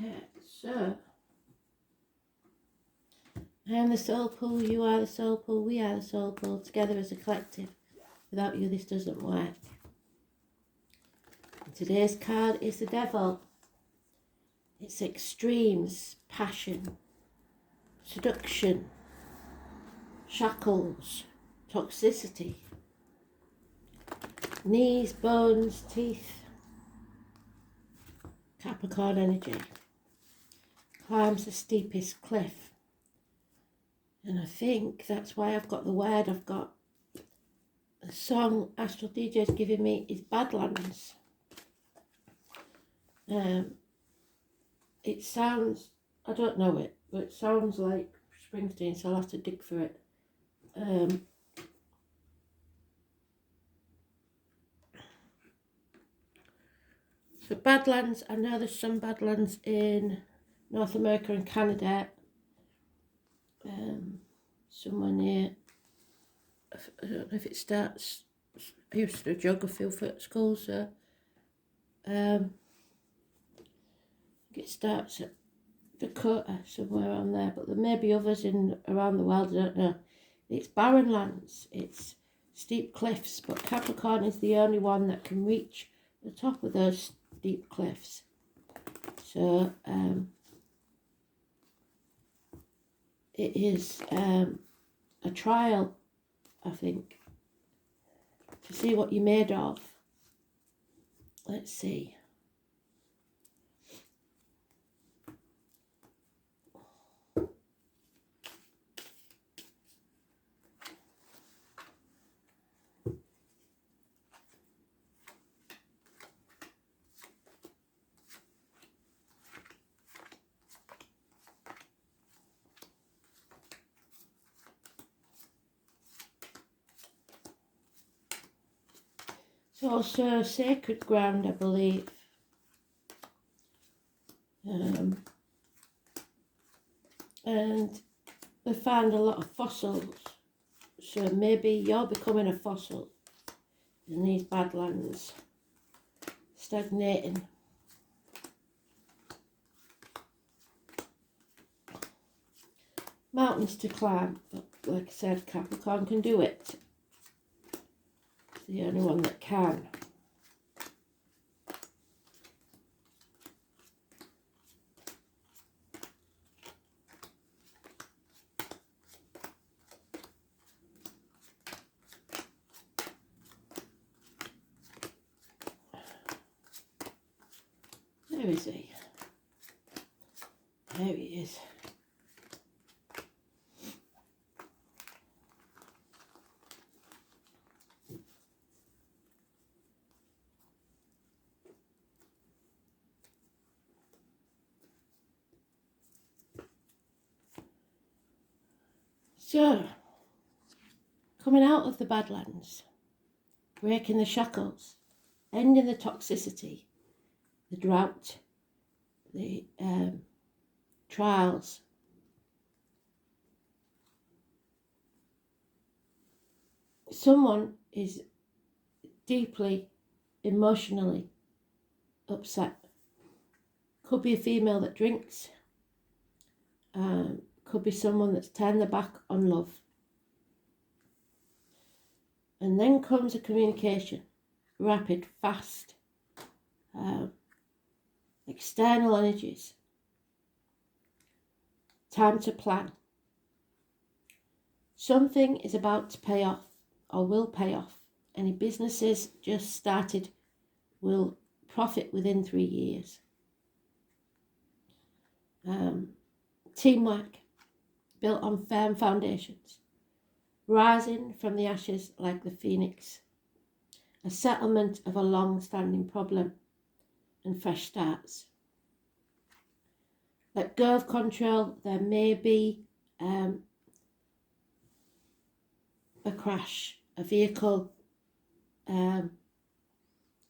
Okay, so I am the soul pool, you are the soul pool, we are the soul pool, together as a collective. Without you, this doesn't work. And today's card is the Devil. It's extremes, passion, seduction, shackles, toxicity, knees, bones, teeth, Capricorn energy, climbs the steepest cliff. And I think that's why I've got the word I've got. The song Astral DJ's giving me is Badlands. It sounds, I don't know it, but it sounds like Springsteen, so I'll have to dig for it. So Badlands, I know there's some Badlands in North America and Canada. Somewhere near, I don't know if it starts, I used to do geography at school, so I think it starts at Dakota, somewhere around there, but there may be others around the world, I don't know. It's barren lands, it's steep cliffs, but Capricorn is the only one that can reach the top of those steep cliffs. So it is a trial, I think, to see what you're made of. Let's see. It's also sacred ground, I believe. And they found a lot of fossils. So maybe you're becoming a fossil in these badlands, stagnating. Mountains to climb, but like I said, Capricorn can do it. It's the only one that can. Where is he? There he is. So, coming out of the Badlands, breaking the shackles, ending the toxicity, the drought, the trials. Someone is deeply emotionally upset. Could be a female that drinks. Could be someone that's turned their back on love. And then comes a communication, rapid, fast, external energies, time to plan. Something is about to pay off or will pay off. Any businesses just started will profit within 3 years. Teamwork built on firm foundations, rising from the ashes like the phoenix, a settlement of a long-standing problem and fresh starts. Let go of control. There may be a crash, a vehicle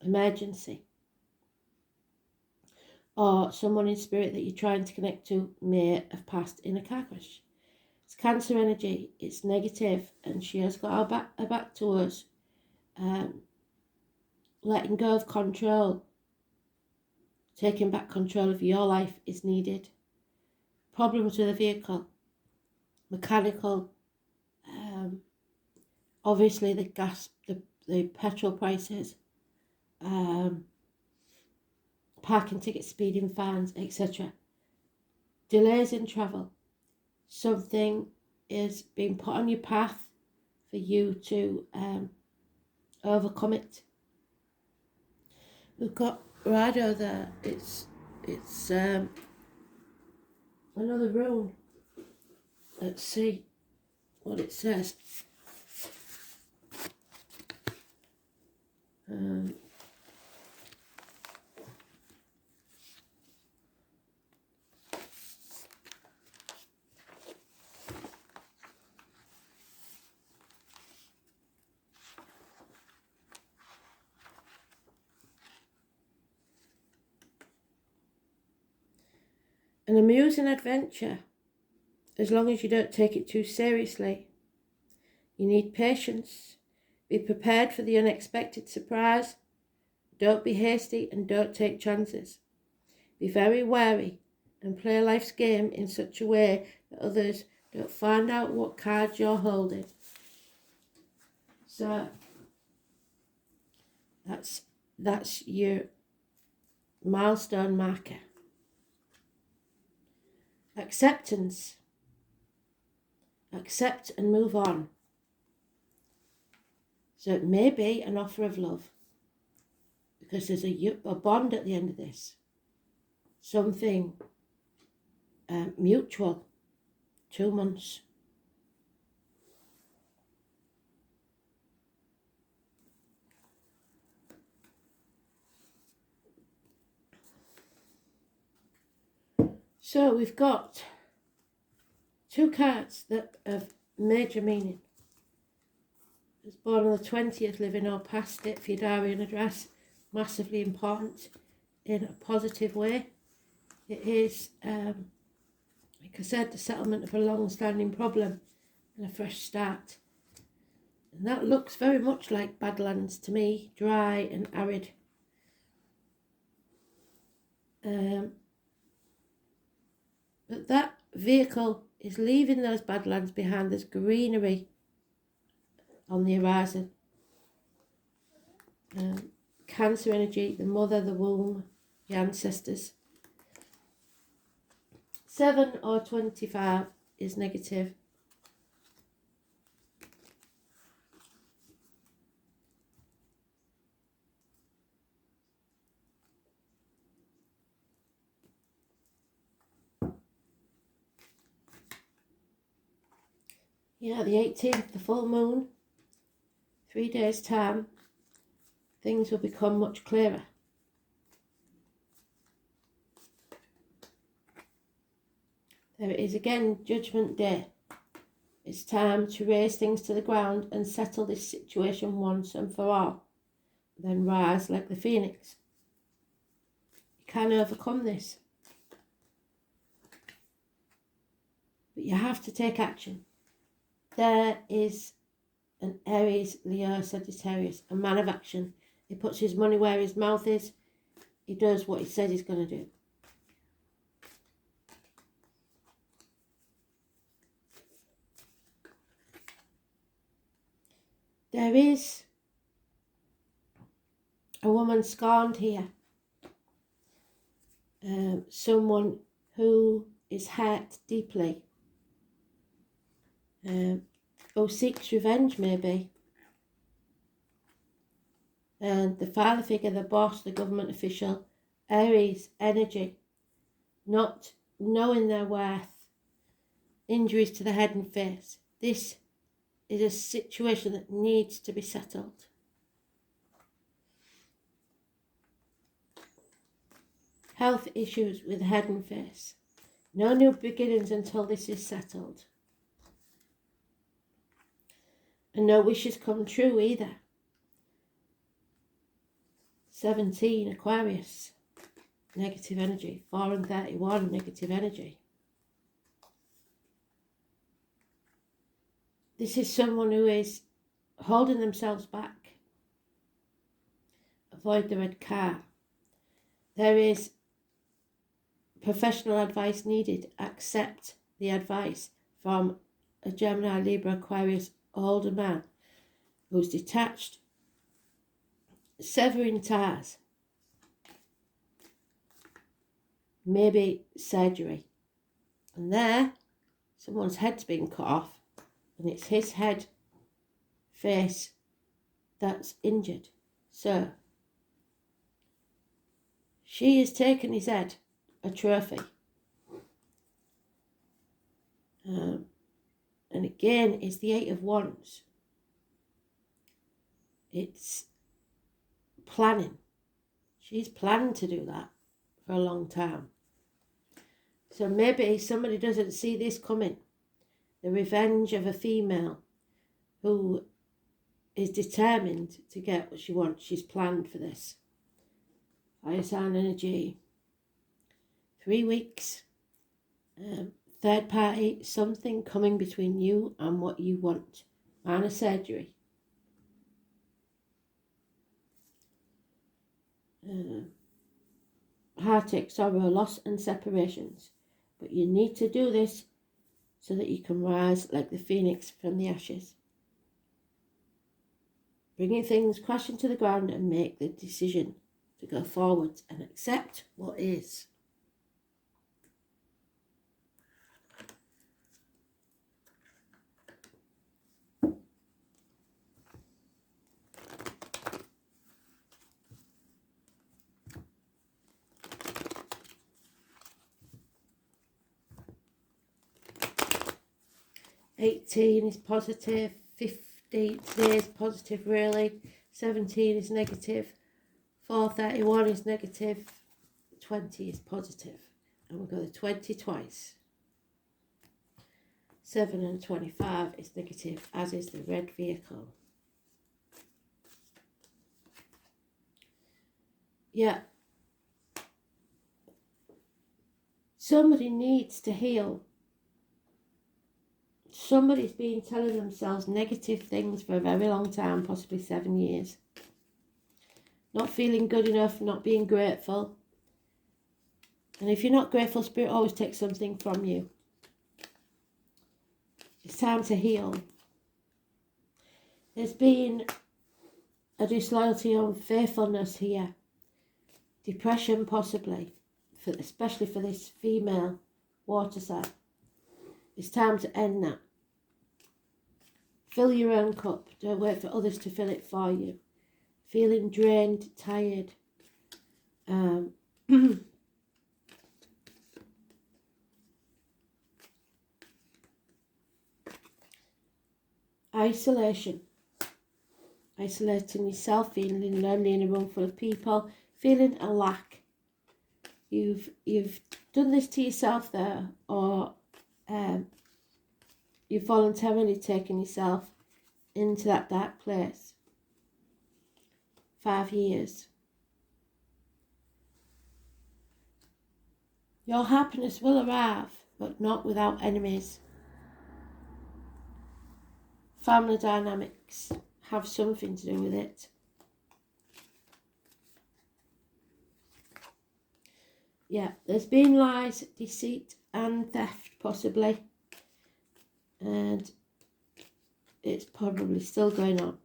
emergency, or someone in spirit that you're trying to connect to may have passed in a car crash. It's Cancer energy, it's negative, and she has got her back to us. Letting go of control taking back control of your life is needed. Problems with a vehicle, mechanical, obviously the gas, the petrol prices, parking tickets, speeding fines, etc. Delays in travel. Something is being put on your path for you to overcome it. We've got Rado there. It's another rune. Let's see what it says. An amusing adventure, as long as you don't take it too seriously. You need patience. Be prepared for the unexpected surprise. Don't be hasty and don't take chances. Be very wary and play life's game in such a way that others don't find out what cards you're holding. So that's your milestone marker. Acceptance. Accept and move on. So it may be an offer of love, because there's a bond at the end of this. Something mutual. 2 months. So we've got 2 cards that have major meaning. Was born on the 20th, living or past it for your diary and address. Massively important in a positive way. It is, like I said, the settlement of a long-standing problem and a fresh start. And that looks very much like Badlands to me, dry and arid. But that vehicle is leaving those Badlands behind. There's greenery on the horizon. Cancer energy, the mother, the womb, the ancestors. 7 or 25 is negative. Yeah, the 18th, the full moon, 3 days' time, things will become much clearer. There it is again, Judgment Day. It's time to raise things to the ground and settle this situation once and for all. Then rise like the phoenix. You can overcome this. But you have to take action. There is an Aries, Leo, Sagittarius, a man of action. He puts his money where his mouth is. He does what he says he's going to do. There is a woman scorned here. Someone who is hurt deeply. Who seeks revenge maybe. And the father figure, the boss, the government official, Aries energy, not knowing their worth, injuries to the head and face. This is a situation that needs to be settled. Health issues with head and face. No new beginnings until this is settled. And no wishes come true either. 17, Aquarius, negative energy. 4 and 31, negative energy. This is someone who is holding themselves back. Avoid the red car. There is professional advice needed, accept the advice from a Gemini, Libra, Aquarius older man who's detached, severing ties, maybe surgery. And there, someone's head's been cut off, and it's his head, face, that's injured. So, she has taken his head, a trophy. And again, it's the Eight of Wands. It's planning. She's planned to do that for a long time. So maybe somebody doesn't see this coming. The revenge of a female who is determined to get what she wants. She's planned for this. Fire sign energy. 3 weeks. Third party, something coming between you and what you want. Minor surgery. Heartache, sorrow, loss and separations. But you need to do this so that you can rise like the phoenix from the ashes. Bringing things crashing to the ground and make the decision to go forward and accept what is. $18 is positive, 15 today is positive really, 17 is negative, 431 is negative, 20 is positive. And we'll go the 20 twice. 7 and 25 is negative, as is the red vehicle. Yeah. Somebody needs to heal. Somebody's been telling themselves negative things for a very long time, possibly 7 years. Not feeling good enough, not being grateful. And if you're not grateful, Spirit always takes something from you. It's time to heal. There's been a disloyalty on faithfulness here. Depression possibly, especially for this female water sign. It's time to end that. Fill your own cup. Don't wait for others to fill it for you. Feeling drained, tired. Isolation. Isolating yourself, feeling lonely in a room full of people, feeling a lack. You've done this to yourself there, or you've voluntarily taken yourself into that dark place. 5 years. Your happiness will arrive, but not without enemies. Family dynamics have something to do with it. Yeah, there's been lies, deceit and theft possibly. And it's probably still going on.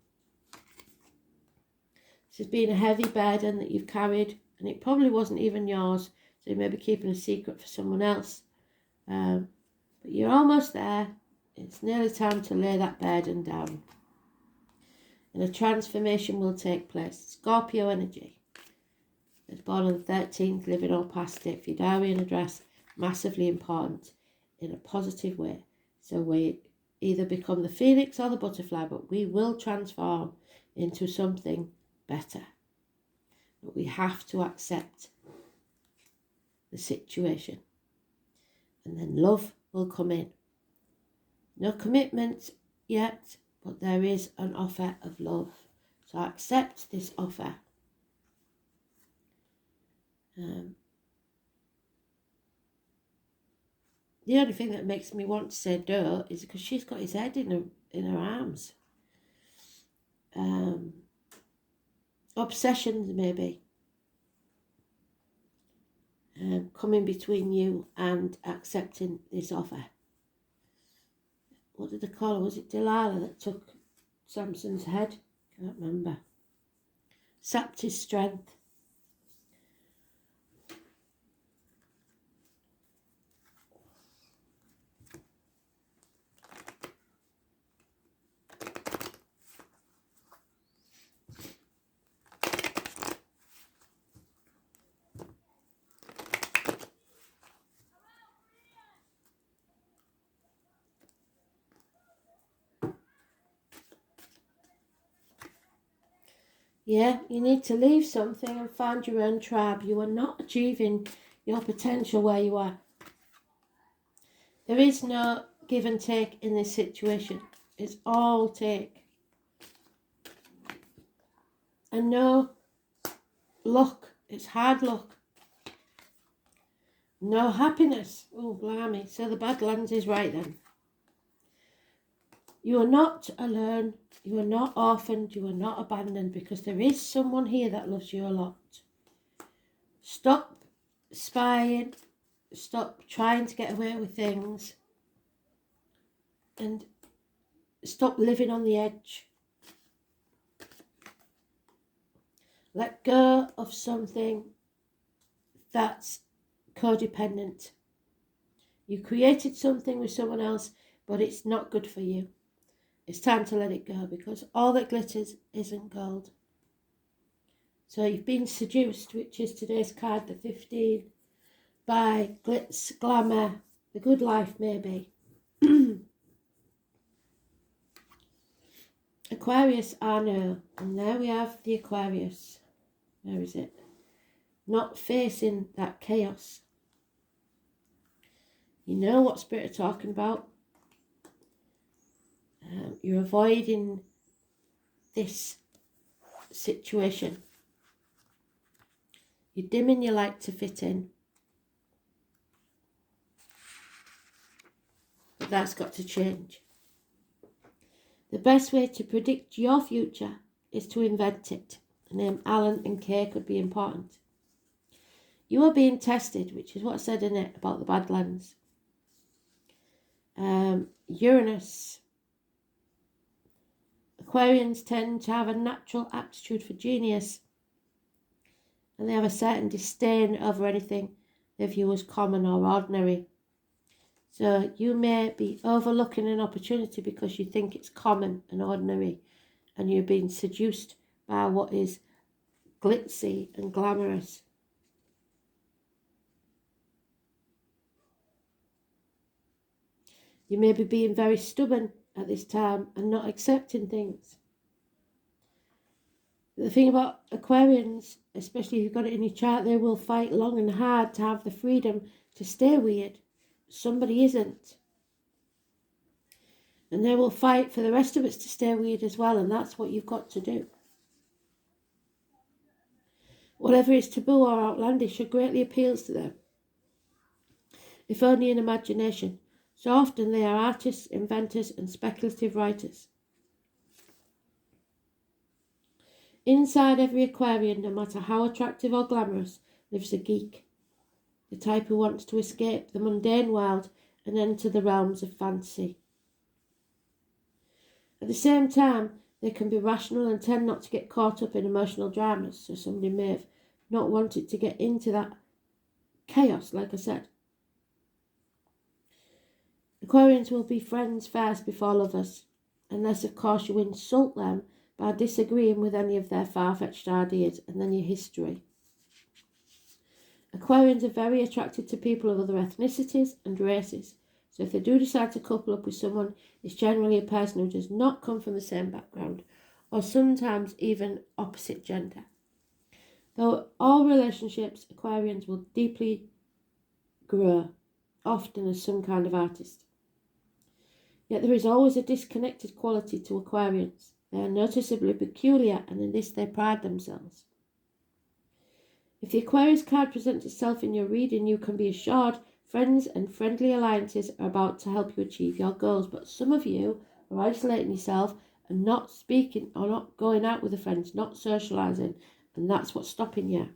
This has been a heavy burden that you've carried, and it probably wasn't even yours, so you may be keeping a secret for someone else. But you're almost there. It's nearly time to lay that burden down. And a transformation will take place. Scorpio energy. It's born on the 13th, living or past it. For your diary and address, massively important in a positive way. So we either become the phoenix or the butterfly, but we will transform into something better. But we have to accept the situation. And then love will come in. No commitment yet, but there is an offer of love. So accept this offer. The only thing that makes me want to say no is because she's got his head in her arms. Obsessions maybe. coming between you and accepting this offer. What did they call her? Was it Delilah that took Samson's head? Can't remember. Sapped his strength. Yeah, you need to leave something and find your own tribe. You are not achieving your potential where you are. There is no give and take in this situation. It's all take. And no luck. It's hard luck. No happiness. Oh, blimey. So the Badlands is right then. You are not alone. You are not orphaned. You are not abandoned, because there is someone here that loves you a lot. Stop spying. Stop trying to get away with things. And stop living on the edge. Let go of something that's codependent. You created something with someone else, but it's not good for you. It's time to let it go, because all that glitters isn't gold. So you've been seduced, which is today's card, the 15, by glitz, glamour, the good life maybe. Aquarius, I know. And there we have the Aquarius. Where is it? Not facing that chaos. You know what Spirit are talking about. You're avoiding this situation. You're dimming your light to fit in. But that's got to change. The best way to predict your future is to invent it. The name Alan and Kay could be important. You are being tested, which is what I said in it about the Badlands. Uranus. Aquarians tend to have a natural aptitude for genius, and they have a certain disdain over anything they view as common or ordinary. So you may be overlooking an opportunity because you think it's common and ordinary, and you're being seduced by what is glitzy and glamorous. You may be being very stubborn at this time and not accepting things. The thing about Aquarians, especially if you've got it in your chart, they will fight long and hard to have the freedom to stay weird. Somebody isn't. And they will fight for the rest of us to stay weird as well, and that's what you've got to do. Whatever is taboo or outlandish greatly appeals to them, if only in imagination. So often they are artists, inventors, and speculative writers. Inside every Aquarian, no matter how attractive or glamorous, lives a geek. The type who wants to escape the mundane world and enter the realms of fantasy. At the same time, they can be rational and tend not to get caught up in emotional dramas, so somebody may have not wanted to get into that chaos, like I said. Aquarians will be friends first before lovers, unless of course you insult them by disagreeing with any of their far-fetched ideas, and then your history. Aquarians are very attracted to people of other ethnicities and races, so if they do decide to couple up with someone, it's generally a person who does not come from the same background, or sometimes even opposite gender. Though all relationships, Aquarians will deeply grow, often as some kind of artist. Yet there is always a disconnected quality to Aquarians. They are noticeably peculiar, and in this they pride themselves. If the Aquarius card presents itself in your reading, you can be assured friends and friendly alliances are about to help you achieve your goals. But some of you are isolating yourself and not speaking or not going out with the friends, not socialising, and that's what's stopping you.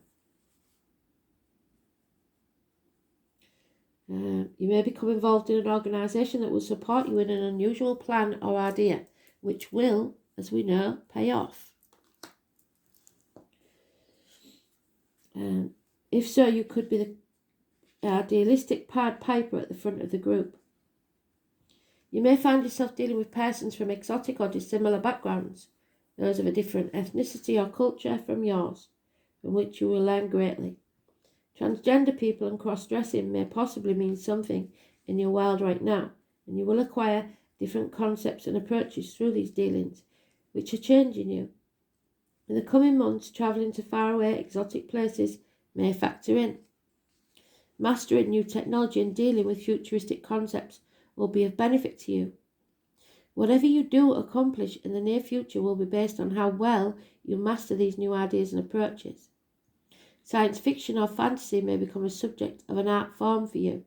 You may become involved in an organisation that will support you in an unusual plan or idea, which will, as we know, pay off. If so, you could be the idealistic Pied Piper at the front of the group. You may find yourself dealing with persons from exotic or dissimilar backgrounds, those of a different ethnicity or culture from yours, from which you will learn greatly. Transgender people and cross-dressing may possibly mean something in your world right now, and you will acquire different concepts and approaches through these dealings, which are changing you. In the coming months, travelling to faraway exotic places may factor in. Mastering new technology and dealing with futuristic concepts will be of benefit to you. Whatever you do accomplish in the near future will be based on how well you master these new ideas and approaches. Science fiction or fantasy may become a subject of an art form for you.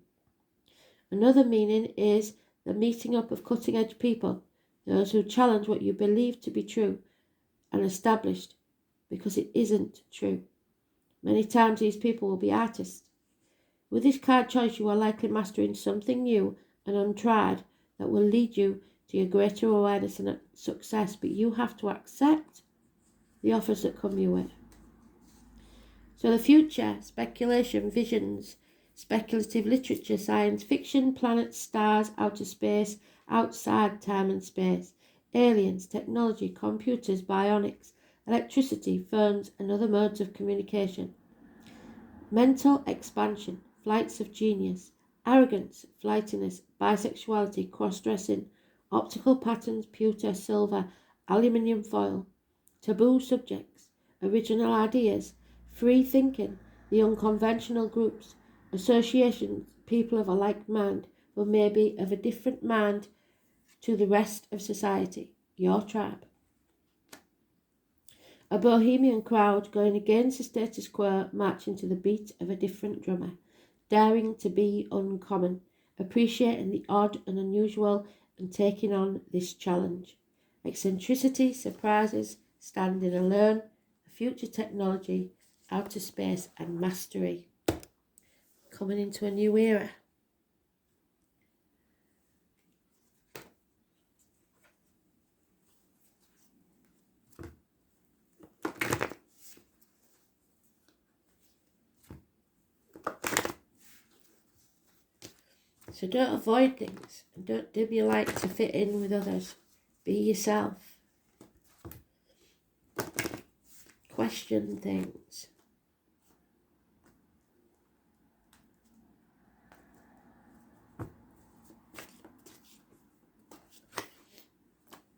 Another meaning is the meeting up of cutting-edge people, those who challenge what you believe to be true and established because it isn't true. Many times these people will be artists. With this card choice, you are likely mastering something new and untried that will lead you to your greater awareness and success, but you have to accept the offers that come your way. So the future, speculation, visions, speculative literature, science fiction, planets, stars, outer space, outside time and space, aliens, technology, computers, bionics, electricity, phones and other modes of communication. Mental expansion, flights of genius, arrogance, flightiness, bisexuality, cross-dressing, optical patterns, pewter, silver, aluminium foil, taboo subjects, original ideas, free thinking, the unconventional groups, associations, people of a like mind, but maybe of a different mind to the rest of society, your tribe. A bohemian crowd going against the status quo, marching to the beat of a different drummer, daring to be uncommon, appreciating the odd and unusual and taking on this challenge. Eccentricity, surprises, standing alone, future technology, outer space and mastery. Coming into a new era. So don't avoid things and don't dim your light to fit in with others. Be yourself. Question things.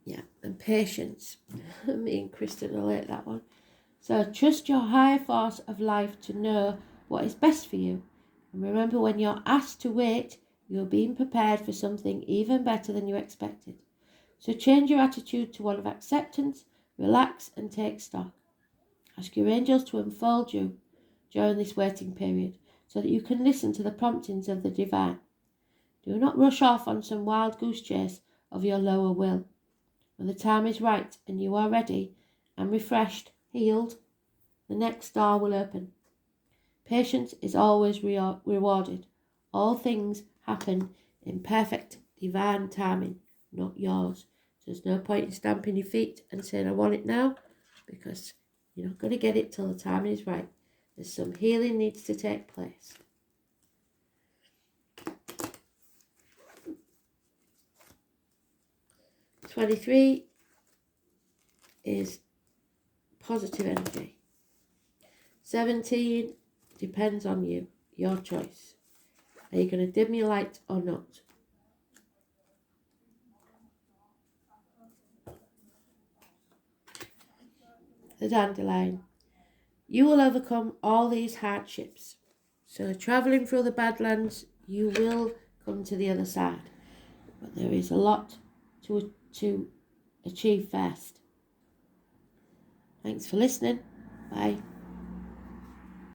Yeah, and patience. Me and Kristen relate that one. So trust your higher force of life to know what is best for you. And remember, when you're asked to wait, you're being prepared for something even better than you expected. So change your attitude to one of acceptance, relax and take stock. Ask your angels to unfold you during this waiting period so that you can listen to the promptings of the divine. Do not rush off on some wild goose chase of your lower will. When the time is right and you are ready and refreshed, healed, the next door will open. Patience is always rewarded. All things happen in perfect divine timing, not yours. So there's no point in stamping your feet and saying, I want it now, because you're not going to get it till the time is right. There's some healing needs to take place. '23 is positive energy. 17 depends on you, your choice. Are you going to dim your light or not? The dandelion. You will overcome all these hardships. So travelling through the Badlands, you will come to the other side. But there is a lot to achieve first. Thanks for listening. Bye.